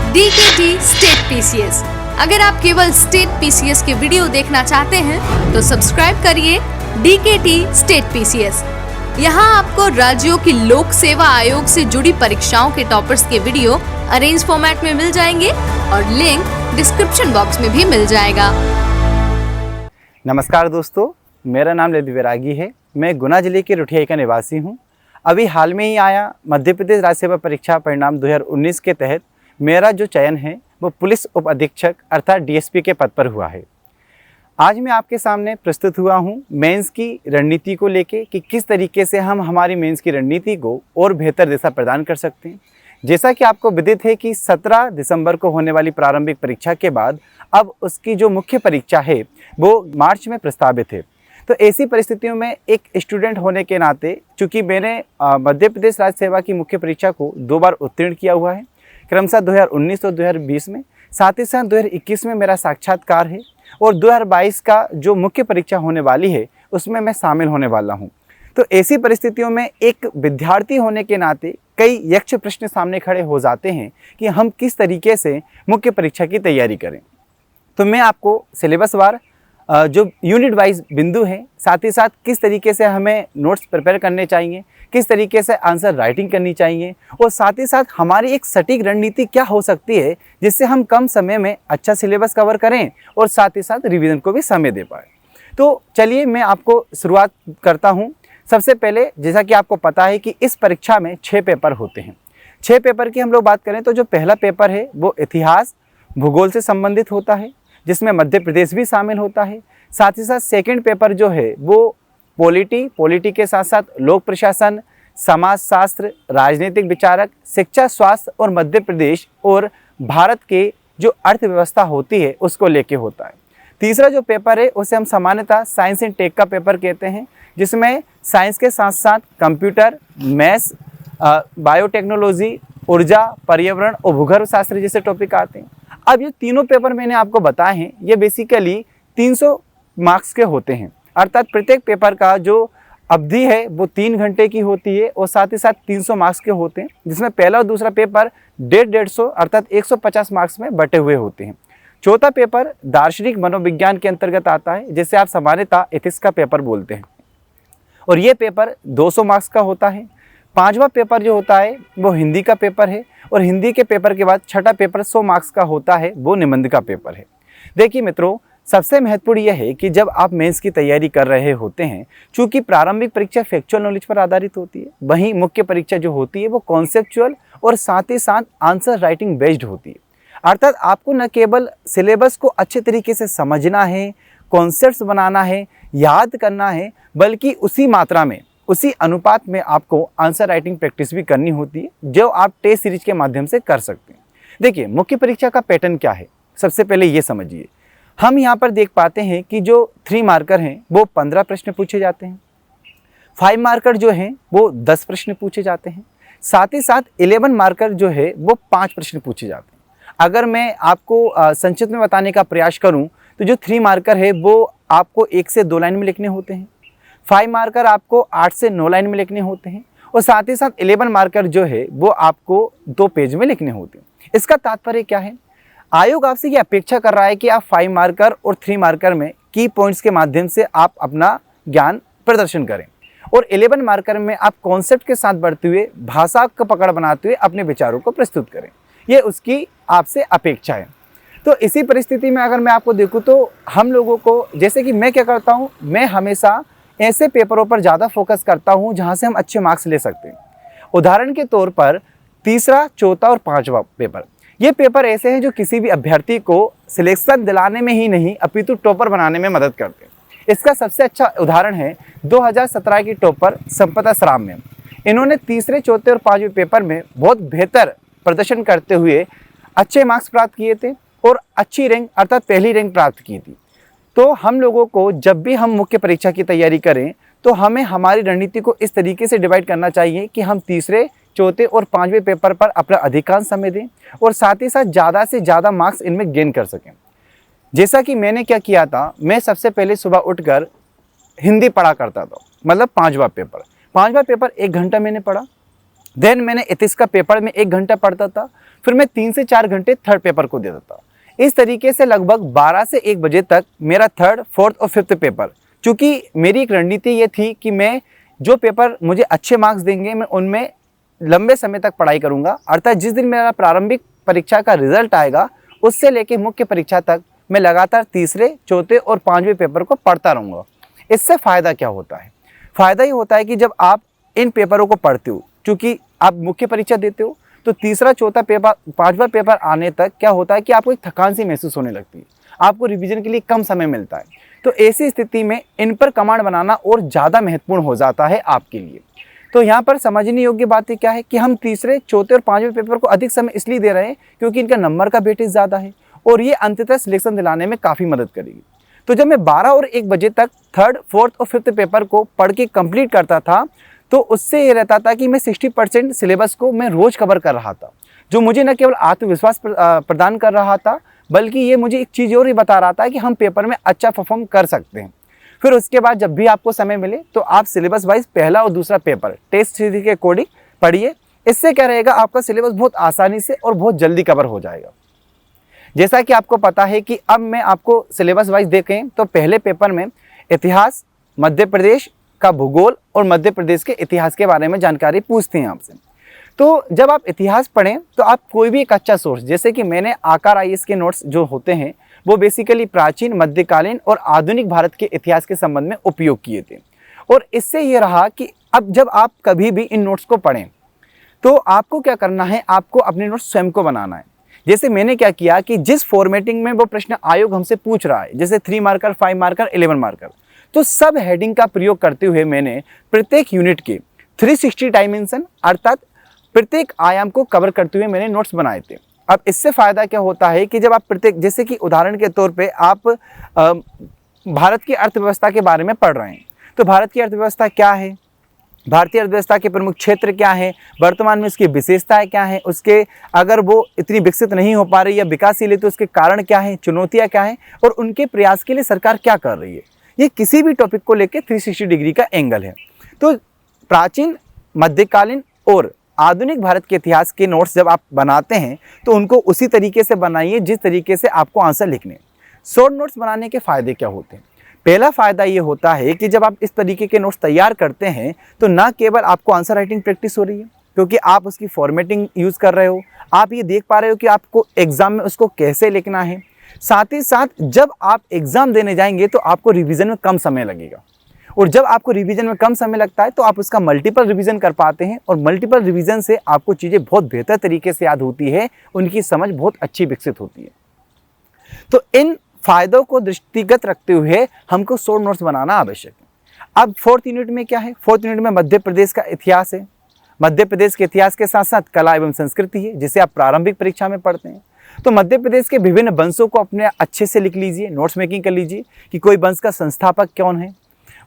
DKT state PCS। अगर आप केवल स्टेट PCS के वीडियो देखना चाहते हैं तो सब्सक्राइब करिए DKT स्टेट PCS। यहाँ आपको राज्यों की लोक सेवा आयोग से जुड़ी परीक्षाओं के टॉपर्स के वीडियो अरेंज फॉर्मेट में मिल जाएंगे और लिंक डिस्क्रिप्शन बॉक्स में भी मिल जाएगा। नमस्कार दोस्तों, मेरा नाम ललित वैरागी है। मैं गुना जिले के रुठियाई का निवासी हूँ। अभी हाल में ही आया मध्य प्रदेश राज्य सेवा परीक्षा परिणाम 2019 के तहत मेरा जो चयन है वो पुलिस उप अधीक्षक अर्थात DSP के पद पर हुआ है। आज मैं आपके सामने प्रस्तुत हुआ हूँ मेंस की रणनीति को लेके कि किस तरीके से हम हमारी मेंस की रणनीति को और बेहतर दिशा प्रदान कर सकते हैं। जैसा कि आपको विदित है कि 17 दिसंबर को होने वाली प्रारंभिक परीक्षा के बाद अब उसकी जो मुख्य परीक्षा है वो मार्च में प्रस्तावित है। तो ऐसी परिस्थितियों में एक स्टूडेंट होने के नाते, चूँकि मैंने मध्य प्रदेश राज्य सेवा की मुख्य परीक्षा को 2 बार उत्तीर्ण किया हुआ है, क्रमशः 2019 और 2020 में, साथ ही साथ 2021 में मेरा साक्षात्कार है और 2022 का जो मुख्य परीक्षा होने वाली है उसमें मैं शामिल होने वाला हूं। तो ऐसी परिस्थितियों में एक विद्यार्थी होने के नाते कई यक्ष प्रश्न सामने खड़े हो जाते हैं कि हम किस तरीके से मुख्य परीक्षा की तैयारी करें। तो मैं आपको सिलेबस वार जो यूनिट वाइज बिंदु हैं, साथ ही साथ किस तरीके से हमें नोट्स प्रिपेयर करने चाहिए, किस तरीके से आंसर राइटिंग करनी चाहिए और साथ ही साथ हमारी एक सटीक रणनीति क्या हो सकती है जिससे हम कम समय में अच्छा सिलेबस कवर करें और साथ ही साथ रिवीजन को भी समय दे पाए। तो चलिए मैं आपको शुरुआत करता हूं। सबसे पहले, जैसा कि आपको पता है कि इस परीक्षा में 6 पेपर होते हैं। 6 पेपर की हम लोग बात करें तो जो पहला पेपर है वो इतिहास भूगोल से संबंधित होता है, जिसमें मध्य प्रदेश भी शामिल होता है। साथ ही साथ सेकंड पेपर जो है वो पॉलिटी के साथ साथ लोक प्रशासन, समाजशास्त्र, राजनीतिक विचारक, शिक्षा, स्वास्थ्य और मध्य प्रदेश और भारत के जो अर्थव्यवस्था होती है उसको लेके होता है। तीसरा जो पेपर है उसे हम सामान्यतः साइंस एंड टेक का पेपर कहते हैं, जिसमें साइंस के साथ साथ कंप्यूटर, मैथ्स, बायोटेक्नोलॉजी, ऊर्जा, पर्यावरण और भूगर्भ शास्त्र जैसे टॉपिक आते हैं। अब ये तीनों पेपर मैंने आपको बताए हैं, ये बेसिकली 300 मार्क्स के होते हैं, अर्थात प्रत्येक पेपर का जो अवधि है वो 3 घंटे की होती है और साथ ही साथ 300 मार्क्स के होते हैं, जिसमें पहला और दूसरा पेपर 150 अर्थात 150 मार्क्स में बटे हुए होते हैं। चौथा पेपर दार्शनिक मनोविज्ञान के अंतर्गत आता है, जिसे आप सामान्यतः एथिक्स का पेपर बोलते हैं और ये पेपर 200 मार्क्स का होता है। 5वां पेपर जो होता है वो हिंदी का पेपर है और हिंदी के पेपर के बाद छठा पेपर 100 मार्क्स का होता है, वो निबंध का पेपर है। देखिए मित्रों, सबसे महत्वपूर्ण यह है कि जब आप मेंस की तैयारी कर रहे होते हैं, चूंकि प्रारंभिक परीक्षा फैक्चुअल नॉलेज पर आधारित होती है, वहीं मुख्य परीक्षा जो होती है वो कॉन्सेप्चुअल और साथ ही साथ आंसर राइटिंग बेस्ड होती है। अर्थात आपको न केवल सिलेबस को अच्छे तरीके से समझना है, कॉन्सेप्ट्स बनाना है, याद करना है, बल्कि उसी मात्रा में, उसी अनुपात में आपको आंसर राइटिंग प्रैक्टिस भी करनी होती है, जो आप टेस्ट सीरीज के माध्यम से कर सकते हैं। देखिए, मुख्य परीक्षा का पैटर्न क्या है, सबसे पहले ये समझिए। हम यहाँ पर देख पाते हैं कि जो 3 मार्कर हैं वो 15 प्रश्न पूछे जाते हैं, 5 मार्कर जो हैं वो 10 प्रश्न पूछे जाते हैं, साथ ही साथ 11 मार्कर जो है वो 5 प्रश्न पूछे जाते हैं। अगर मैं आपको संक्षिप्त में बताने का प्रयास करूँ तो जो 3 मार्कर है वो आपको 1 से 2 लाइन में लिखने होते हैं, 5 मार्कर आपको 8 से 9 लाइन में लिखने होते हैं और साथ ही साथ 11 मार्कर जो है वो आपको 2 पेज में लिखने होते हैं। इसका तात्पर्य क्या है? आयोग आपसे ये अपेक्षा कर रहा है कि आप 5 मार्कर और 3 मार्कर में की पॉइंट्स के माध्यम से आप अपना ज्ञान प्रदर्शन करें और 11 मार्कर में आप कॉन्सेप्ट के साथ बढ़ते हुए, भाषा को पकड़ बनाते हुए अपने विचारों को प्रस्तुत करें। ये उसकी आपसे अपेक्षा है। तो इसी परिस्थिति में अगर मैं आपको देखूँ तो हम लोगों को, जैसे कि मैं क्या करता हूँ, मैं हमेशा ऐसे पेपरों पर ज़्यादा फोकस करता हूँ जहाँ से हम अच्छे मार्क्स ले सकते हैं। उदाहरण के तौर पर तीसरा, चौथा और 5वां पेपर, ये पेपर ऐसे हैं जो किसी भी अभ्यर्थी को सिलेक्शन दिलाने में ही नहीं अपितु टॉपर बनाने में मदद करते हैं। इसका सबसे अच्छा उदाहरण है 2017 की टॉपर संपदा सराम मैम। इन्होंने तीसरे, चौथे और 5वें पेपर में बहुत बेहतर प्रदर्शन करते हुए अच्छे मार्क्स प्राप्त किए थे और अच्छी रैंक अर्थात पहली रैंक प्राप्त की थी। तो हम लोगों को जब भी हम मुख्य परीक्षा की तैयारी करें तो हमें हमारी रणनीति को इस तरीके से डिवाइड करना चाहिए कि हम तीसरे, चौथे और 5वें पेपर पर अपना अधिकांश समय दें और साथ ही साथ ज़्यादा से ज़्यादा मार्क्स इनमें गेन कर सकें। जैसा कि मैंने क्या किया था, मैं सबसे पहले सुबह उठकर हिंदी पढ़ा करता था, मतलब 5वां पेपर 1 घंटा मैंने पढ़ा। देन मैंने एथिक्स का पेपर में 1 घंटा पढ़ता था। फिर मैं 3 से 4 घंटे थर्ड पेपर को दे देता। इस तरीके से लगभग 12 से 1 बजे तक मेरा थर्ड, फोर्थ और फिफ्थ पेपर, चूँकि मेरी एक रणनीति ये थी कि मैं जो पेपर मुझे अच्छे मार्क्स देंगे मैं उनमें लंबे समय तक पढ़ाई करूँगा। अर्थात जिस दिन मेरा प्रारंभिक परीक्षा का रिजल्ट आएगा उससे लेके मुख्य परीक्षा तक मैं लगातार तीसरे, चौथे और 5वें पेपर को पढ़ता रहूँगा। इससे फ़ायदा क्या होता है? फ़ायदा ये होता है कि जब आप इन पेपरों को पढ़ते हो, क्योंकि आप मुख्य परीक्षा देते हो, तो तीसरा, चौथा पेपर, 5वां पेपर आने तक क्या होता है कि आपको एक थकान सी महसूस होने लगती है, आपको रिवीजन के लिए कम समय मिलता है। तो ऐसी स्थिति में इन पर कमांड बनाना और ज़्यादा महत्वपूर्ण हो जाता है आपके लिए। तो यहाँ पर समझने योग्य बात क्या है कि हम तीसरे, चौथे और 5वें पेपर को अधिक समय इसलिए दे रहे हैं क्योंकि इनका नंबर का वेटेज ज़्यादा है और ये अंततः सिलेक्शन दिलाने में काफ़ी मदद करेगी। तो जब मैं 12 और 1 बजे तक थर्ड, फोर्थ और फिफ्थ पेपर को पढ़ के कंप्लीट करता था तो उससे ये रहता था कि मैं 60% सिलेबस को मैं रोज़ कवर कर रहा था, जो मुझे न केवल आत्मविश्वास प्रदान कर रहा था बल्कि ये मुझे एक चीज़ और ही बता रहा था कि हम पेपर में अच्छा परफॉर्म कर सकते हैं। फिर उसके बाद जब भी आपको समय मिले तो आप सिलेबस वाइज पहला और दूसरा पेपर टेस्ट सीरीज के अकॉर्डिंग पढ़िए। इससे क्या रहेगा, आपका सिलेबस बहुत आसानी से और बहुत जल्दी कवर हो जाएगा। जैसा कि आपको पता है कि अब मैं आपको सिलेबस वाइज देखें तो पहले पेपर में इतिहास, मध्य प्रदेश का भूगोल और मध्य प्रदेश के इतिहास के बारे में जानकारी पूछते हैं आपसे। तो जब आप इतिहास पढ़ें तो आप कोई भी एक अच्छा सोर्स, जैसे कि मैंने आकार IAS के नोट्स जो होते हैं वो बेसिकली प्राचीन, मध्यकालीन और आधुनिक भारत के इतिहास के संबंध में उपयोग किए थे। और इससे ये रहा कि अब जब आप कभी भी इन नोट्स को पढ़ें तो आपको क्या करना है, आपको अपने नोट्स स्वयं को बनाना है। जैसे मैंने क्या किया कि जिस फॉर्मेटिंग में वो प्रश्न आयोग हमसे पूछ रहा है, जैसे 3 मार्कर, 5 मार्कर, 11 मार्कर, तो सब हेडिंग का प्रयोग करते हुए मैंने प्रत्येक यूनिट के 360 डायमेंशन अर्थात प्रत्येक आयाम को कवर करते हुए मैंने नोट्स बनाए थे। अब इससे फ़ायदा क्या होता है कि जब आप प्रत्येक, जैसे कि उदाहरण के तौर पे आप भारत की अर्थव्यवस्था के बारे में पढ़ रहे हैं, तो भारत की अर्थव्यवस्था क्या है, भारतीय अर्थव्यवस्था के प्रमुख क्षेत्र क्या है, वर्तमान में उसकी विशेषताएं क्या हैं, उसके अगर वो इतनी विकसित नहीं हो पा रही या विकासशील है तो उसके कारण क्या हैं, चुनौतियाँ क्या हैं और उनके प्रयास के लिए सरकार क्या कर रही है। ये किसी भी टॉपिक को लेकर 360 डिग्री का एंगल है। तो प्राचीन, मध्यकालीन और आधुनिक भारत के इतिहास के नोट्स जब आप बनाते हैं तो उनको उसी तरीके से बनाइए जिस तरीके से आपको आंसर लिखने। शॉर्ट नोट्स बनाने के फ़ायदे क्या होते हैं? पहला फ़ायदा ये होता है कि जब आप इस तरीके के नोट्स तैयार करते हैं तो ना केवल आपको आंसर राइटिंग प्रैक्टिस हो रही है क्योंकि आप उसकी फॉर्मेटिंग यूज़ कर रहे हो, आप ये देख पा रहे हो कि आपको एग्ज़ाम में उसको कैसे लिखना है। साथ ही साथ जब आप एग्ज़ाम देने जाएंगे तो आपको रिवीजन में कम समय लगेगा और जब आपको रिवीजन में कम समय लगता है तो आप उसका मल्टीपल रिवीजन कर पाते हैं और मल्टीपल रिवीजन से आपको चीज़ें बहुत बेहतर तरीके से याद होती है, उनकी समझ बहुत अच्छी विकसित होती है। तो इन फायदों को दृष्टिगत रखते हुए हमको शॉर्ट नोट्स बनाना आवश्यक है। अब फोर्थ यूनिट में क्या है? फोर्थ यूनिट में मध्य प्रदेश का इतिहास है। मध्य प्रदेश के इतिहास के साथ साथ कला एवं संस्कृति है जिसे आप प्रारंभिक परीक्षा में पढ़ते हैं। तो मध्य प्रदेश के विभिन्न वंशों को अपने अच्छे से लिख लीजिए, नोट्स मेकिंग कर लीजिए कि कोई वंश का संस्थापक कौन है,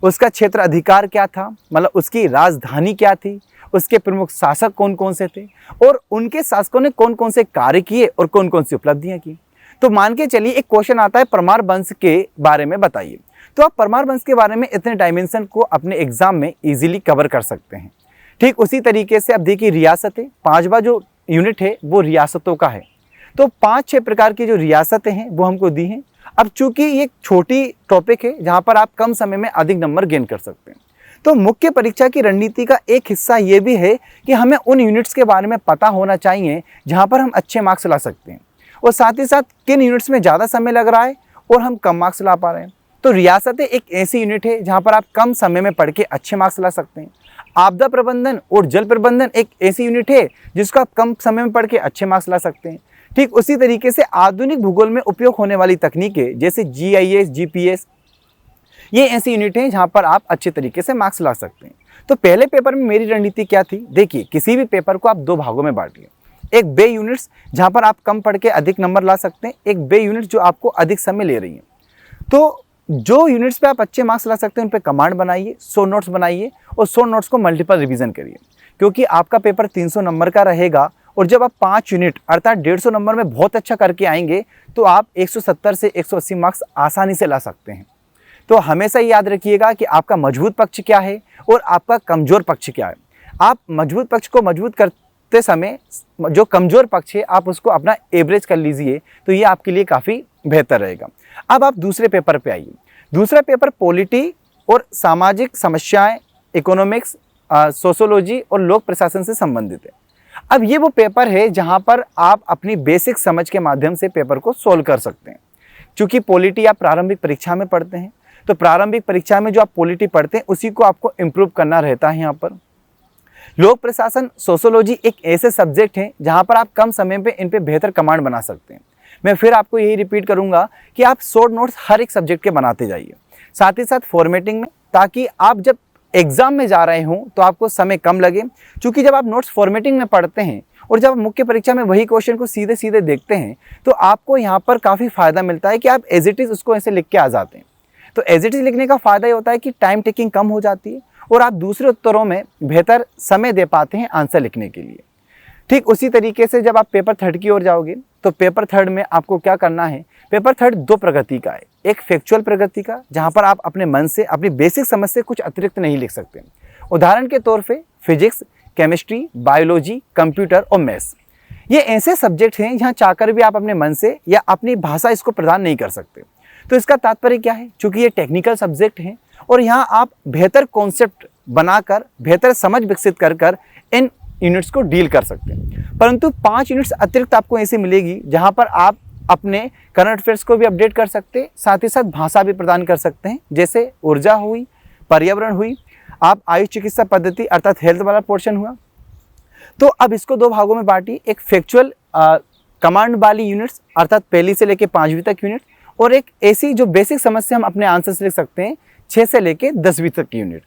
उसका क्षेत्र अधिकार क्या था, मतलब उसकी राजधानी क्या थी, उसके प्रमुख शासक कौन कौन से थे और उनके शासकों ने कौन कौन से कार्य किए और कौन कौन सी उपलब्धियां की। तो मान के चलिए एक क्वेश्चन आता है परमार वंश के बारे में बताइए, तो आप परमार वंश के बारे में इतने डायमेंशन को अपने एग्जाम में इजीली कवर कर सकते हैं। ठीक उसी तरीके से अब देखिए रियासतें, 5वां जो यूनिट है वो रियासतों का है। तो 5-6 प्रकार की जो रियासतें हैं वो हमको दी हैं। अब चूंकि ये छोटी टॉपिक है जहाँ पर आप कम समय में अधिक नंबर गेन कर सकते हैं, तो मुख्य परीक्षा की रणनीति का एक हिस्सा ये भी है कि हमें उन यूनिट्स के बारे में पता होना चाहिए जहाँ पर हम अच्छे मार्क्स ला सकते हैं और साथ ही साथ किन यूनिट्स में ज़्यादा समय लग रहा है और हम कम मार्क्स ला पा रहे हैं। तो रियासतें एक ऐसी यूनिट है जहाँ पर आप कम समय में पढ़ के अच्छे मार्क्स ला सकते हैं। आपदा प्रबंधन और जल प्रबंधन एक ऐसी यूनिट है जिसको आप कम समय में पढ़ के अच्छे मार्क्स ला सकते हैं। ठीक उसी तरीके से आधुनिक भूगोल में उपयोग होने वाली तकनीकें जैसे GIS, GPS, ये ऐसी यूनिट हैं जहाँ पर आप अच्छे तरीके से मार्क्स ला सकते हैं। तो पहले पेपर में मेरी रणनीति क्या थी? देखिए, किसी भी पेपर को आप 2 भागों में बांटिए। एक बे यूनिट्स जहाँ पर आप कम पढ़ के अधिक नंबर ला सकते हैं, एक बे यूनिट्स जो आपको अधिक समय ले रही है। तो जो यूनिट्स पे आप अच्छे मार्क्स ला सकते हैं उन पे कमांड बनाइए, 100 नोट्स बनाइए और 100 नोट्स को मल्टीपल रिवीजन करिए, क्योंकि आपका पेपर 300 नंबर का रहेगा और जब आप 5 यूनिट अर्थात 150 नंबर में बहुत अच्छा करके आएंगे तो आप 170 से 180 मार्क्स आसानी से ला सकते हैं। तो हमेशा याद रखिएगा कि आपका मजबूत पक्ष क्या है और आपका कमज़ोर पक्ष क्या है। आप मजबूत पक्ष को मजबूत लिखते समय जो कमज़ोर पक्ष है आप उसको अपना एवरेज कर लीजिए, तो ये आपके लिए काफ़ी बेहतर रहेगा। अब आप दूसरे पेपर पे आइए। दूसरा पेपर पॉलिटी और सामाजिक समस्याएं, इकोनॉमिक्स, सोशोलॉजी और लोक प्रशासन से संबंधित है। अब ये वो पेपर है जहाँ पर आप अपनी बेसिक समझ के माध्यम से पेपर को सोल्व कर सकते हैं। क्योंकि पॉलिटी आप प्रारंभिक परीक्षा में पढ़ते हैं, तो प्रारंभिक परीक्षा में जो आप पॉलिटी पढ़ते हैं उसी को आपको इम्प्रूव करना रहता है। यहाँ पर लोक प्रशासन, सोशोलॉजी एक ऐसे सब्जेक्ट हैं जहाँ पर आप कम समय पे इन पे बेहतर कमांड बना सकते हैं। मैं फिर आपको यही रिपीट करूँगा कि आप शॉर्ट नोट्स हर एक सब्जेक्ट के बनाते जाइए, साथ ही साथ फॉर्मेटिंग में, ताकि आप जब एग्जाम में जा रहे हों तो आपको समय कम लगे। क्योंकि जब आप नोट्स फॉर्मेटिंग में पढ़ते हैं और जब मुख्य परीक्षा में वही क्वेश्चन को सीधे सीधे देखते हैं तो आपको यहाँ पर काफ़ी फ़ायदा मिलता है कि आप एज इट इज़ उसको ऐसे लिख के आ जाते हैं। तो एज इट इज़ लिखने का फ़ायदा ये होता है कि टाइम टेकिंग कम हो जाती है और आप दूसरे उत्तरों में बेहतर समय दे पाते हैं आंसर लिखने के लिए। ठीक उसी तरीके से जब आप पेपर थर्ड की ओर जाओगे तो पेपर थर्ड में आपको क्या करना है। पेपर थर्ड दो प्रगति का है, एक फैक्चुअल प्रगति का जहाँ पर आप अपने मन से अपनी बेसिक समझ से कुछ अतिरिक्त नहीं लिख सकते। उदाहरण के तौर पे फिजिक्स, केमिस्ट्री, बायोलॉजी, कंप्यूटर और मैथ्स, ये ऐसे सब्जेक्ट हैं जहाँ चाहकर भी आप अपने मन से या अपनी भाषा इसको प्रदान नहीं कर सकते। तो इसका तात्पर्य क्या है, चूँकि ये टेक्निकल सब्जेक्ट हैं और यहाँ आप बेहतर कॉन्सेप्ट बनाकर बेहतर समझ विकसित कर इन यूनिट्स को डील कर सकते हैं। परंतु 5 यूनिट्स अतिरिक्त आपको ऐसे मिलेगी जहाँ पर आप अपने करंट अफेयर्स को भी अपडेट कर सकते हैं, साथ ही साथ भाषा भी प्रदान कर सकते हैं, जैसे ऊर्जा हुई, पर्यावरण हुई, आप आयुष चिकित्सा पद्धति अर्थात हेल्थ वाला पोर्शन हुआ। तो अब इसको दो भागों में बांटी, एक फैक्चुअल कमांड वाली यूनिट्स अर्थात पहली से लेकर 5वीं तक यूनिट, और एक ऐसी जो बेसिक समझ से हम अपने आंसर्स लिख सकते हैं 6 से लेकर 10वीं तक की यूनिट।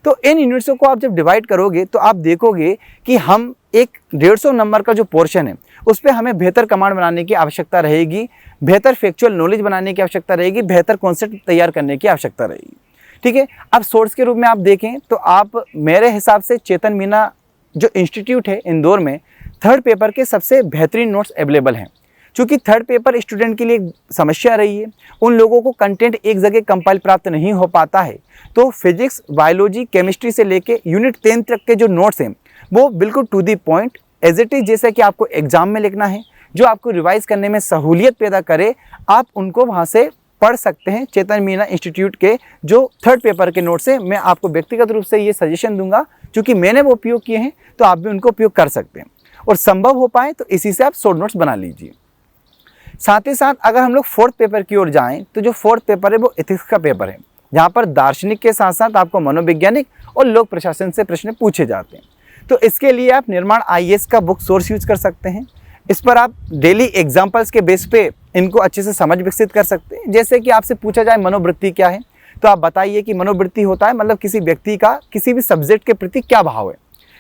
तो इन यूनिट्सों को आप जब डिवाइड करोगे तो आप देखोगे कि हम एक 150 नंबर का जो पोर्शन है उस पर हमें बेहतर कमांड बनाने की आवश्यकता रहेगी, बेहतर फैक्चुअल नॉलेज बनाने की आवश्यकता रहेगी, बेहतर कॉन्सेप्ट तैयार करने की आवश्यकता रहेगी। ठीक है, अब सोर्स के रूप में आप देखें तो आप मेरे हिसाब से चेतन मीना जो इंस्टीट्यूट है इंदौर में थर्ड पेपर के सबसे बेहतरीन नोट्स अवेलेबल हैं। क्योंकि थर्ड पेपर स्टूडेंट के लिए एक समस्या रही है, उन लोगों को कंटेंट एक जगह कंपाइल प्राप्त नहीं हो पाता है, तो फिजिक्स, बायोलॉजी, केमिस्ट्री से लेके यूनिट 10 तक के जो नोट्स हैं वो बिल्कुल to the point as it is जैसे कि आपको एग्जाम में लिखना है, जो आपको रिवाइज करने में सहूलियत पैदा करे, आप उनको वहाँ से पढ़ सकते हैं। चेतन मीना इंस्टीट्यूट के जो थर्ड पेपर के नोट्स हैं मैं आपको व्यक्तिगत रूप से ये सजेशन दूंगा, क्योंकि मैंने वो उपयोग किए हैं तो आप भी उनको उपयोग कर सकते हैं, और संभव हो पाए तो इसी से आप शॉर्ट नोट्स बना लीजिए। साथ ही साथ अगर हम लोग फोर्थ पेपर की ओर जाएं तो जो फोर्थ पेपर है वो एथिक्स का पेपर है, जहाँ पर दार्शनिक के साथ साथ आपको मनोवैज्ञानिक और लोक प्रशासन से प्रश्न पूछे जाते हैं। तो इसके लिए आप निर्माण IAS का बुक सोर्स यूज कर सकते हैं। इस पर आप डेली एग्जाम्पल्स के बेस पे इनको अच्छे से समझ विकसित कर सकते हैं। जैसे कि आपसे पूछा जाए मनोवृत्ति क्या है, तो आप बताइए कि मनोवृत्ति होता है मतलब किसी व्यक्ति का किसी भी सब्जेक्ट के प्रति क्या भाव है।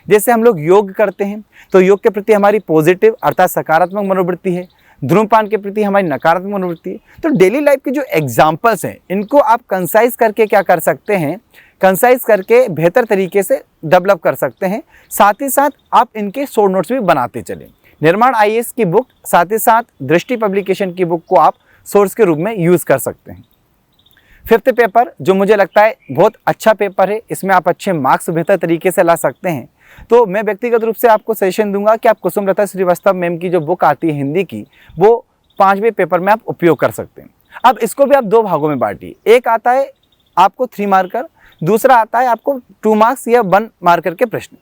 जैसे हम लोग योग करते हैं तो योग के प्रति हमारी पॉजिटिव अर्थात सकारात्मक मनोवृत्ति है, धूम्रपान के प्रति हमारी नकारात्मक मनोवृत्ति है। तो डेली लाइफ के जो एग्जाम्पल्स हैं इनको आप कंसाइज करके क्या कर सकते हैं, कंसाइज करके बेहतर तरीके से डेवलप कर सकते हैं। साथ ही साथ आप इनके शॉर्ट नोट्स भी बनाते चलें। निर्माण IAS की बुक साथ ही साथ दृष्टि पब्लिकेशन की बुक को आप सोर्स के रूप में यूज़ कर सकते हैं। फिफ्थ पेपर जो मुझे लगता है बहुत अच्छा पेपर है, इसमें आप अच्छे मार्क्स बेहतर तरीके से ला सकते हैं, तो मैं व्यक्तिगत रूप से आपको सजेशन दूंगा कि आप कुसुमलता श्रीवास्तव मैम की जो बुक आती है हिंदी की, वो 5वें पेपर में आप उपयोग कर सकते हैं। अब इसको भी आप दो भागों में बांटिए, एक आता है आपको 3 मार्कर, दूसरा आता है आपको 2 मार्क्स या 1 मार्कर के प्रश्न।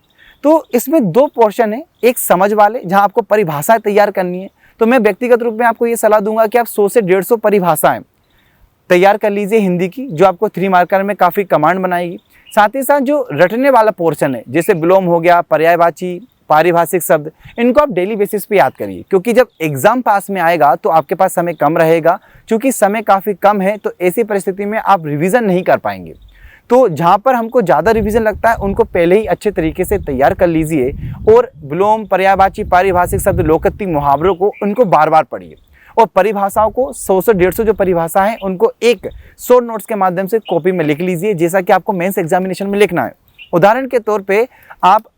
तो इसमें 2 पोर्शन है, एक समझ वाले जहां आपको परिभाषाएं तैयार करनी है। तो मैं व्यक्तिगत रूप में आपको ये सलाह दूंगा कि आप 100 से 150 परिभाषाएं तैयार कर लीजिए हिंदी की, जो आपको 3 मार्कर में काफ़ी कमांड बनाएगी। साथ ही साथ जो रटने वाला पोर्शन है जैसे विलोम हो गया, पर्यायवाची, पारिभाषिक शब्द, इनको आप डेली बेसिस पे याद करिए, क्योंकि जब एग्जाम पास में आएगा तो आपके पास समय कम रहेगा। क्योंकि समय काफ़ी कम है तो ऐसी परिस्थिति में आप रिवीजन नहीं कर पाएंगे। तो जहाँ पर हमको ज़्यादा रिवीजन लगता है उनको पहले ही अच्छे तरीके से तैयार कर लीजिए, और विलोम, पर्यायवाची, पारिभाषिक शब्द, लोकोक्ति, मुहावरों को उनको बार बार पढ़िए, और परिभाषाओं को 100 से 150 जो परिभाषा है उनको एक शॉर्ट नोट्स के माध्यम से कॉपी में लिख लीजिए, जैसा कि आपको मेंस एग्जामिनेशन में लिखना है। उदाहरण के तौर पे आप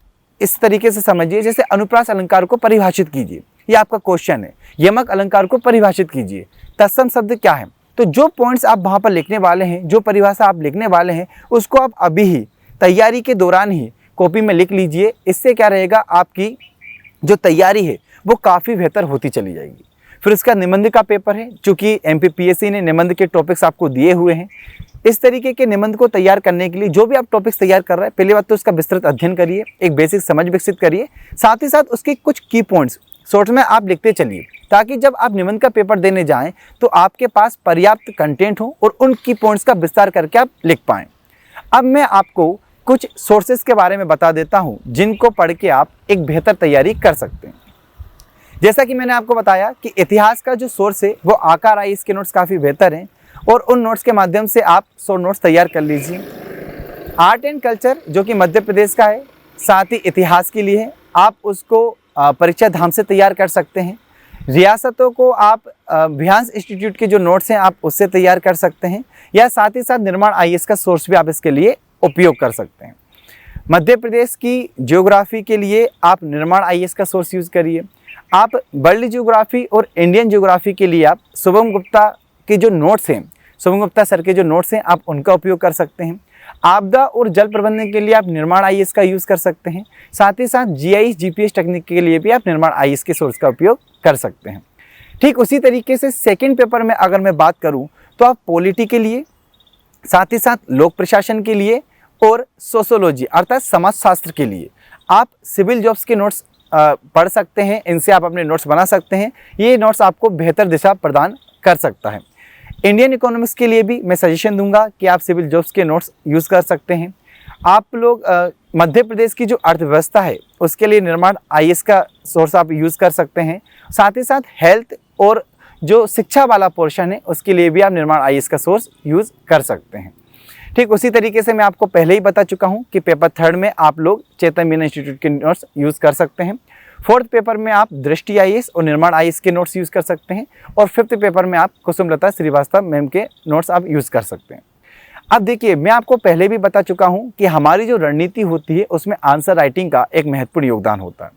इस तरीके से समझिए, जैसे अनुप्रास अलंकार को परिभाषित कीजिए, ये आपका क्वेश्चन है। यमक अलंकार को परिभाषित कीजिए, तत्सम शब्द क्या है। तो जो पॉइंट्स आप वहाँ पर लिखने वाले हैं, जो परिभाषा आप लिखने वाले हैं, उसको आप अभी ही तैयारी के दौरान ही कॉपी में लिख लीजिए। इससे क्या रहेगा, आपकी जो तैयारी है वो काफ़ी बेहतर होती चली जाएगी। फिर उसका निबंध का पेपर है, चूँकि MPPSC ने निबंध के टॉपिक्स आपको दिए हुए हैं। इस तरीके के निबंध को तैयार करने के लिए जो भी आप टॉपिक्स तैयार कर रहे हैं, पहली बात तो उसका विस्तृत अध्ययन करिए, एक बेसिक समझ विकसित करिए, साथ ही साथ उसके कुछ की पॉइंट्स शॉर्ट में आप लिखते चलिए, ताकि जब आप निबंध का पेपर देने जाएं तो आपके पास पर्याप्त कंटेंट हो और उन की पॉइंट्स का विस्तार करके आप लिख पाएँ। अब मैं आपको कुछ सोर्सेज के बारे में बता देता हूं जिनको पढ़ के आप एक बेहतर तैयारी कर सकते हैं। जैसा कि मैंने आपको बताया कि इतिहास का जो सोर्स है वो आकार IAS के नोट्स काफ़ी बेहतर हैं और उन नोट्स के माध्यम से आप 100 नोट्स तैयार कर लीजिए। आर्ट एंड कल्चर जो कि मध्य प्रदेश का है, साथ ही इतिहास के लिए है, आप उसको परीक्षा धाम से तैयार कर सकते हैं। रियासतों को आप अभियांश इंस्टीट्यूट के जो नोट्स हैं आप उससे तैयार कर सकते हैं, या साथ ही साथ निर्माण IAS का सोर्स भी आप इसके लिए उपयोग कर सकते हैं। मध्य प्रदेश की ज्योग्राफी के लिए आप निर्माण IAS का सोर्स यूज़ करिए। आप वर्ल्ड ज्योग्राफी और इंडियन ज्योग्राफी के लिए आप शुभम गुप्ता के जो नोट्स हैं, शुभम गुप्ता सर के जो नोट्स हैं, आप उनका उपयोग कर सकते हैं। आपदा और जल प्रबंधन के लिए आप निर्माण IAS का यूज़ कर सकते हैं। साथ ही साथ GIS GPS टेक्निक के लिए भी आप निर्माण IAS के सोर्स का उपयोग कर सकते हैं। ठीक उसी तरीके से सेकेंड पेपर में अगर मैं बात करूँ तो आप पॉलिटी के लिए, साथ ही साथ लोक प्रशासन के लिए और सोशोलॉजी अर्थात समाजशास्त्र के लिए आप सिविल जॉब्स के नोट्स पढ़ सकते हैं। इनसे आप अपने नोट्स बना सकते हैं। ये नोट्स आपको बेहतर दिशा प्रदान कर सकता है। इंडियन इकोनॉमिक्स के लिए भी मैं सजेशन दूंगा कि आप सिविल जॉब्स के नोट्स यूज़ कर सकते हैं। आप लोग मध्य प्रदेश की जो अर्थव्यवस्था है उसके लिए निर्माण IAS का सोर्स आप यूज़ कर सकते हैं। साथ ही साथ हेल्थ और जो शिक्षा वाला पोर्शन है उसके लिए भी आप निर्माण IAS का सोर्स यूज़ कर सकते हैं। ठीक उसी तरीके से मैं आपको पहले ही बता चुका हूं कि पेपर थर्ड में आप लोग चेतन मीना इंस्टीट्यूट के नोट्स यूज़ कर सकते हैं। फोर्थ पेपर में आप दृष्टि IAS और निर्माण IAS के नोट्स यूज़ कर सकते हैं। और फिफ्थ पेपर में आप कुसुमलता श्रीवास्तव मैम के नोट्स आप यूज़ कर सकते हैं। अब देखिए, मैं आपको पहले भी बता चुका हूं कि हमारी जो रणनीति होती है उसमें आंसर राइटिंग का एक महत्वपूर्ण योगदान होता है।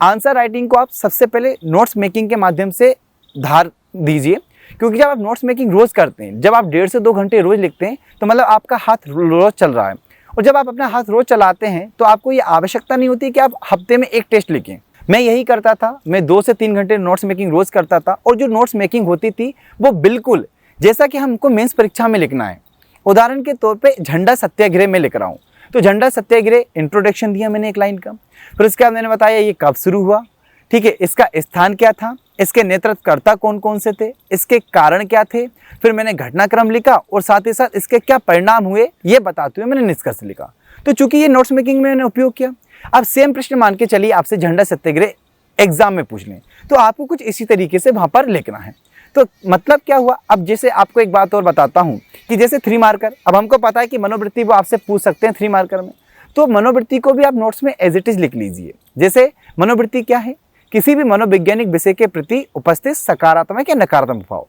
आंसर राइटिंग को आप सबसे पहले नोट्स मेकिंग के माध्यम से धार दीजिए, क्योंकि जब आप नोट्स मेकिंग रोज़ करते हैं, जब आप 1.5 से 2 घंटे रोज़ लिखते हैं तो मतलब आपका हाथ रोज़ चल रहा है। और जब आप अपना हाथ रोज़ चलाते हैं तो आपको ये आवश्यकता नहीं होती कि आप हफ्ते में एक टेस्ट लिखें। मैं यही करता था, मैं 2 से 3 घंटे नोट्स मेकिंग रोज़ करता था और जो नोट्स मेकिंग होती थी वो बिल्कुल जैसा कि हमको मेंस परीक्षा में लिखना है। उदाहरण के तौर पे झंडा सत्याग्रह में लिख रहा हूँ, तो झंडा सत्याग्रह इंट्रोडक्शन दिया मैंने एक लाइन का, फिर उसके बाद मैंने बताया ये कब शुरू हुआ, ठीक है, इसका स्थान क्या था, इसके नेतृत्वकर्ता कौन कौन से थे, इसके कारण क्या थे, फिर मैंने घटनाक्रम लिखा और साथ ही साथ इसके क्या परिणाम हुए ये बताते हुए मैंने निष्कर्ष लिखा। तो चूंकि ये नोट्स मेकिंग में मैंने उपयोग किया, अब सेम प्रश्न मान के चलिए आपसे झंडा सत्याग्रह एग्जाम में पूछ लें तो आपको कुछ इसी तरीके से वहाँ पर लिखना है। तो मतलब क्या हुआ, अब जैसे आपको एक बात और बताता हूँ कि जैसे 3 मार्कर, अब हमको पता है कि मनोवृत्ति वो आपसे पूछ सकते हैं 3 मार्कर में, तो मनोवृत्ति को भी आप नोट्स में एज इट इज लिख लीजिए। जैसे मनोवृत्ति क्या है, किसी भी मनोवैज्ञानिक विषय के प्रति उपस्थित सकारात्मक या नकारात्मक भाव।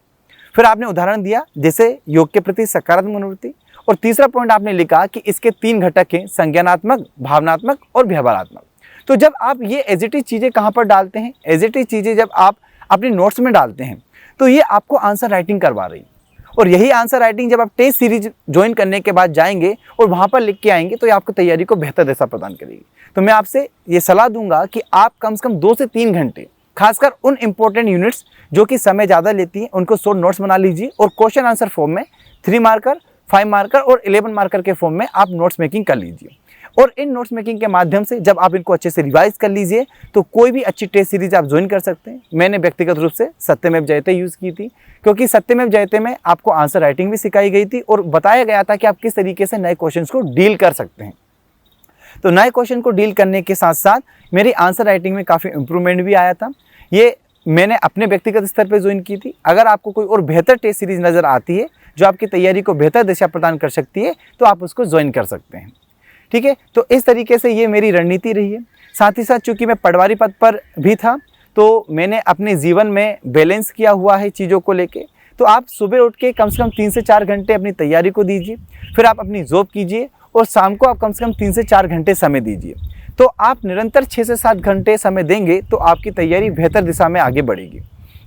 फिर आपने उदाहरण दिया जैसे योग के प्रति सकारात्मक मनोवृत्ति, और तीसरा पॉइंट आपने लिखा कि इसके 3 घटक हैं, संज्ञानात्मक, भावनात्मक और व्यवहारात्मक। तो जब आप ये एज इट इज चीज़ें कहाँ पर डालते हैं, एज इट इज चीज़ें जब आप अपने नोट्स में डालते हैं तो ये आपको आंसर राइटिंग करवा रही है। और यही आंसर राइटिंग जब आप टेस्ट सीरीज ज्वाइन करने के बाद जाएंगे और वहाँ पर लिख के आएंगे तो ये आपको तैयारी को बेहतर दिशा प्रदान करेगी। तो मैं आपसे ये सलाह दूंगा कि आप कम से कम 2 से 3 घंटे, खासकर उन इंपॉर्टेंट यूनिट्स जो कि समय ज़्यादा लेती हैं, उनको शॉर्ट नोट्स बना लीजिए और क्वेश्चन आंसर फॉर्म में 3 मार्कर, 5 मार्कर और 11 मार्कर के फॉर्म में आप नोट्स मेकिंग कर लीजिए। और इन नोट्स मेकिंग के माध्यम से जब आप इनको अच्छे से रिवाइज कर लीजिए तो कोई भी अच्छी टेस्ट सीरीज आप ज्वाइन कर सकते हैं। मैंने व्यक्तिगत रूप से सत्यमेव जयते यूज़ की थी, क्योंकि सत्यमेव जयते में आपको आंसर राइटिंग भी सिखाई गई थी और बताया गया था कि आप किस तरीके से नए क्वेश्चंस को डील कर सकते हैं। तो नए क्वेश्चन को डील करने के साथ साथ मेरी आंसर राइटिंग में काफ़ी इंप्रूवमेंट भी आया था। ये मैंने अपने व्यक्तिगत स्तर पर ज्वाइन की थी। अगर आपको कोई और बेहतर टेस्ट सीरीज नज़र आती है जो आपकी तैयारी को बेहतर दिशा प्रदान कर सकती है तो आप उसको ज्वाइन कर सकते हैं। ठीक है, तो इस तरीके से ये मेरी रणनीति रही है। साथ ही साथ चूँकि मैं पटवारी पद पर भी था तो मैंने अपने जीवन में बैलेंस किया हुआ है चीज़ों को लेके। तो आप सुबह उठ के कम से कम 3 से 4 घंटे अपनी तैयारी को दीजिए, फिर आप अपनी जॉब कीजिए और शाम को आप कम से कम 3 से 4 घंटे समय दीजिए। तो आप निरंतर 6 से 7 घंटे समय देंगे तो आपकी तैयारी बेहतर दिशा में आगे बढ़ेगी।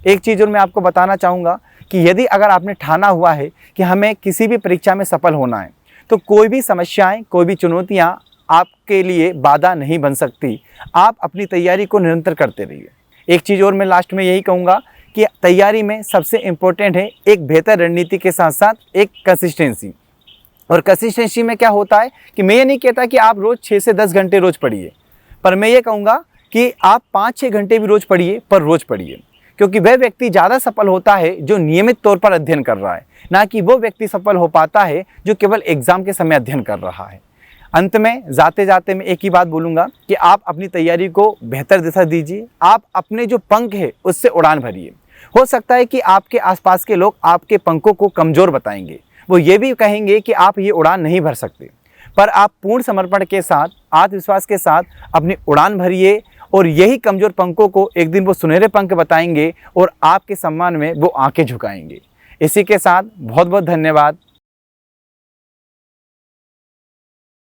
एक चीज़ और मैं आपको बताना चाहूँगा कि यदि अगर आपने ठाना हुआ है कि हमें किसी भी परीक्षा में सफल होना है तो कोई भी समस्याएं, कोई भी चुनौतियां आपके लिए बाधा नहीं बन सकती। आप अपनी तैयारी को निरंतर करते रहिए। एक चीज़ और मैं लास्ट में यही कहूँगा कि तैयारी में सबसे इम्पोर्टेंट है एक बेहतर रणनीति के साथ साथ एक कंसिस्टेंसी। और कंसिस्टेंसी में क्या होता है कि मैं ये नहीं कहता कि आप रोज़ 6 से 10 घंटे रोज़ पढ़िए, पर मैं ये कहूँगा कि आप 5-6 घंटे भी रोज़ पढ़िए, पर रोज़ पढ़िए। क्योंकि वह व्यक्ति ज़्यादा सफल होता है जो नियमित तौर पर अध्ययन कर रहा है, ना कि वो व्यक्ति सफल हो पाता है जो केवल एग्ज़ाम के समय अध्ययन कर रहा है। अंत में जाते जाते मैं एक ही बात बोलूँगा कि आप अपनी तैयारी को बेहतर दिशा दीजिए। आप अपने जो पंख है उससे उड़ान भरिए। हो सकता है कि आपके आसपास के लोग आपके पंखों को कमज़ोर बताएंगे, वो ये भी कहेंगे कि आप ये उड़ान नहीं भर सकते, पर आप पूर्ण समर्पण के साथ, आत्मविश्वास के साथ अपनी उड़ान भरिए और यही कमज़ोर पंखों को एक दिन वो सुनहरे पंख बताएंगे और आपके सम्मान में वो आंखें झुकाएंगे। इसी के साथ बहुत बहुत धन्यवाद।